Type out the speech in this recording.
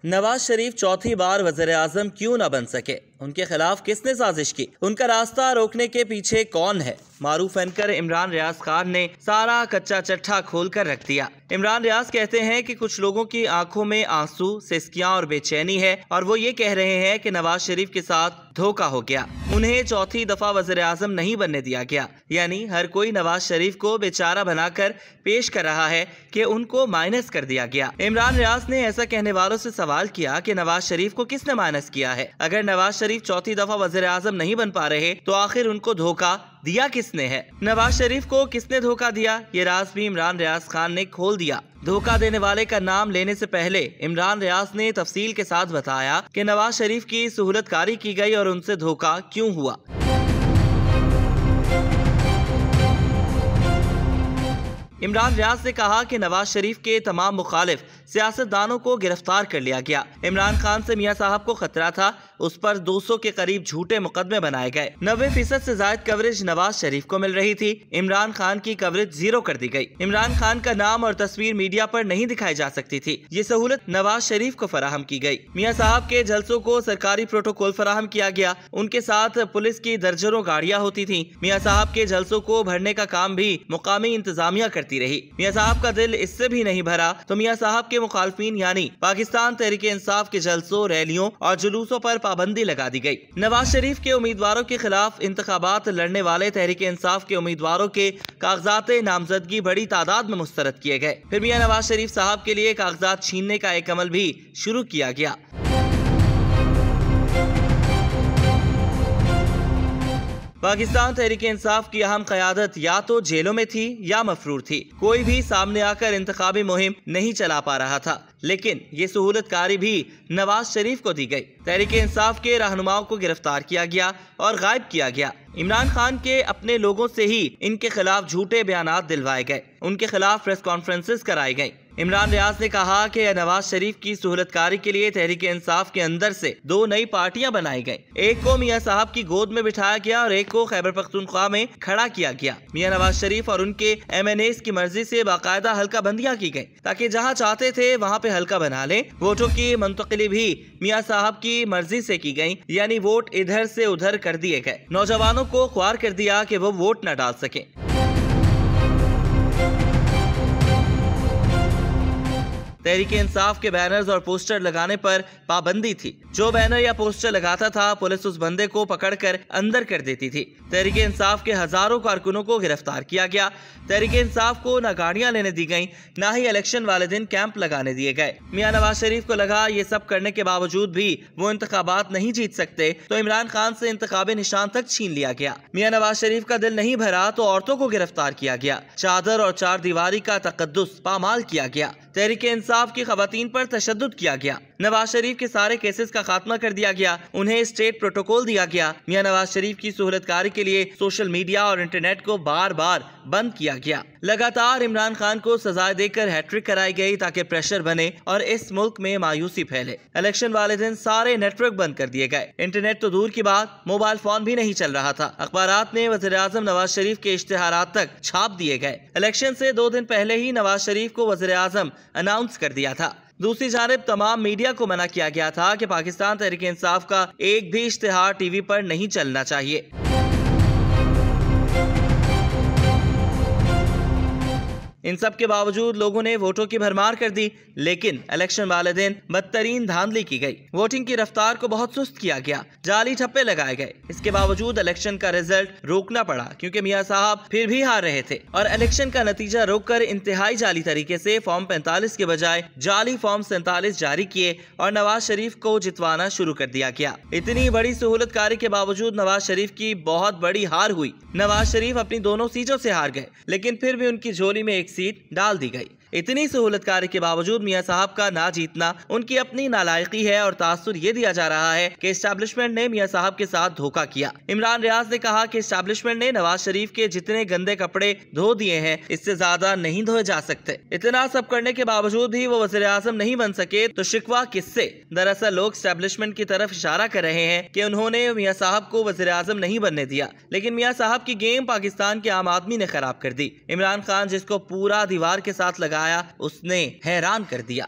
नवाज शरीफ चौथी बार वज़ीर-ए-आज़म क्यों न बन सके? उनके खिलाफ किसने साजिश की? उनका रास्ता रोकने के पीछे कौन है? मारूफ एंकर इमरान रियाज खान ने सारा कच्चा चट्टा खोल कर रख दिया। इमरान रियाज कहते हैं कि कुछ लोगों की आंखों में आंसू, सिसकियां और बेचैनी है और वो ये कह रहे हैं कि नवाज शरीफ के साथ धोखा हो गया, उन्हें चौथी दफा वज़ीर-ए-आज़म नहीं बनने दिया गया। यानी हर कोई नवाज शरीफ को बेचारा बनाकर पेश कर रहा है कि उनको माइनस कर दिया गया। इमरान रियाज ने ऐसा कहने वालों से सवाल किया कि नवाज शरीफ को किसने माइनस किया है? अगर नवाज शरीफ चौथी दफा वज़ीर-ए-आज़म नहीं बन पा रहे तो आखिर उनको धोखा दिया किसने है? नवाज शरीफ को किसने धोखा दिया? ये राज भी इमरान रियाज खान ने खोल दिया। धोखा देने वाले का नाम लेने से पहले इमरान रियाज ने तफसील के साथ बताया कि नवाज शरीफ की सहूलतकारी की गई और उनसे धोखा क्यों हुआ। इमरान रियाज ने कहा कि नवाज शरीफ के तमाम मुखालिफ सियासतदानों को गिरफ्तार कर लिया गया। इमरान खान से मियां साहब को खतरा था, उस पर 200 के करीब झूठे मुकदमे बनाए गए। 90% से ज्यादा कवरेज नवाज शरीफ को मिल रही थी। इमरान खान की कवरेज 0 कर दी गई। इमरान खान का नाम और तस्वीर मीडिया पर नहीं दिखाई जा सकती थी। ये सहूलत नवाज शरीफ को फराहम की गई। मियां साहब के जलसों को सरकारी प्रोटोकॉल फराहम किया गया। उनके साथ पुलिस की दर्जनों गाड़ियां होती थी। मियां साहब के जलसों को भरने का काम भी मुकामी इंतजामिया करती रही। मियां साहब का दिल इससे भी नहीं भरा तो मियां साहब के मुखालफिन यानी पाकिस्तान तहरीक इंसाफ के जलसों, रैलियों और जुलूसों पर पाबंदी लगा दी गई। नवाज शरीफ के उम्मीदवारों के खिलाफ इंतखाबात लड़ने वाले तहरीक इंसाफ के उम्मीदवारों के कागजात नामजदगी बड़ी तादाद में मुस्तरद किए गए। फिर मियां नवाज शरीफ साहब के लिए कागजात छीनने का एक अमल भी शुरू किया गया। पाकिस्तान तहरीक इंसाफ की अहम क़यादत या तो जेलों में थी या मफरूर थी। कोई भी सामने आकर इंतखाबी मुहिम नहीं चला पा रहा था, लेकिन ये सहूलतकारी भी नवाज शरीफ को दी गई। तहरीक इंसाफ के रहनुमाओं को गिरफ्तार किया गया और गायब किया गया। इमरान खान के अपने लोगों से ही इनके खिलाफ झूठे बयानात दिलवाए गए, उनके खिलाफ प्रेस कॉन्फ्रेंसेस कराई गई। इमरान रियाज ने कहा कि नवाज शरीफ की सहूलतकारी के लिए तहरीक इंसाफ के अंदर से 2 नई पार्टियां बनाई गई। एक को मियां साहब की गोद में बिठाया गया और एक को खैबर पख्तूनख्वा में खड़ा किया गया। मियां नवाज शरीफ और उनके MNAs की मर्जी से बाकायदा हल्का बंदियां की गई ताकि जहां चाहते थे वहां पे हल्का बना लें। वोटों की मुंतकिली भी मियां साहब की मर्जी से की गई, यानी वोट इधर से उधर कर दिए गए। नौजवानों को ख्वार कर दिया कि वो वोट न डाल सके। तहरीक इंसाफ के बैनर्स और पोस्टर लगाने पर पाबंदी थी। जो बैनर या पोस्टर लगाता था पुलिस उस बंदे को पकड़कर अंदर कर देती थी। तहरीक इंसाफ के हजारों कारकुनों को गिरफ्तार किया गया। तहरीक इंसाफ को न गाड़ियां लेने दी गईं, न ही इलेक्शन वाले दिन कैंप लगाने दिए गए। मियां नवाज शरीफ को लगा ये सब करने के बावजूद भी वो इंतखाबात नहीं जीत सकते तो इमरान खान से इंतखाबी निशान तक छीन लिया गया। मियां नवाज शरीफ का दिल नहीं भरा तो औरतों को गिरफ्तार किया गया। चादर और चार दीवारी का तकद्दुस पामाल किया गया। तहरीक इंसाफ की खवातीन पर तशद्दुद किया गया। नवाज शरीफ के सारे केसेस का खात्मा कर दिया गया। उन्हें स्टेट प्रोटोकॉल दिया गया। मियां नवाज शरीफ की सहूलतकारी के लिए सोशल मीडिया और इंटरनेट को बार बार बंद किया गया। लगातार इमरान खान को सजाएं देकर हैट्रिक कराई गई ताकि प्रेशर बने और इस मुल्क में मायूसी फैले। इलेक्शन वाले दिन सारे नेटवर्क बंद कर दिए गए। इंटरनेट तो दूर की बात, मोबाइल फोन भी नहीं चल रहा था। अखबारात ने वज़ीर-ए-आज़म नवाज शरीफ के इश्तिहारात तक छाप दिए गए। इलेक्शन से 2 दिन पहले ही नवाज शरीफ को वज़ीर-ए-आज़म अनाउंस कर दिया था। दूसरी जानिब तमाम मीडिया को मना किया गया था कि पाकिस्तान तहरीक इंसाफ का एक भी इश्तिहार टीवी पर नहीं चलना चाहिए। इन सब के बावजूद लोगों ने वोटों की भरमार कर दी, लेकिन इलेक्शन वाले दिन बदतरीन धांधली की गई। वोटिंग की रफ्तार को बहुत सुस्त किया गया, जाली ठप्पे लगाए गए। इसके बावजूद इलेक्शन का रिजल्ट रोकना पड़ा क्योंकि मियां साहब फिर भी हार रहे थे और इलेक्शन का नतीजा रोककर इंतहाई जाली तरीके से फॉर्म 45 के बजाय जाली फॉर्म 47 जारी किए और नवाज शरीफ को जितवाना शुरू कर दिया गया। इतनी बड़ी सहूलतकारी के बावजूद नवाज शरीफ की बहुत बड़ी हार हुई। नवाज शरीफ अपनी दोनों सीटों से हार गए, लेकिन फिर भी उनकी झोली में एक सीट डाल दी गई। इतनी सहूलतकारी के बावजूद मियां साहब का ना जीतना उनकी अपनी नालायकी है और तासुर ये दिया जा रहा है कि एस्टैब्लिशमेंट ने मियां साहब के साथ धोखा किया। इमरान रियाज ने कहा कि एस्टैब्लिशमेंट ने नवाज शरीफ के जितने गंदे कपड़े धो दिए हैं इससे ज्यादा नहीं धोए जा सकते। इतना सब करने के बावजूद भी वो वज़ीर-ए-आज़म नहीं बन सके तो शिकवा किससे? दरअसल लोग एस्टैब्लिशमेंट की तरफ इशारा कर रहे हैं कि उन्होंने मियां साहब को वज़ीर-ए-आज़म नहीं बनने दिया, लेकिन मियां साहब की गेम पाकिस्तान के आम आदमी ने खराब कर दी। इमरान खान जिसको पूरा दीवार के साथ लगाया उसने हैरान कर दिया।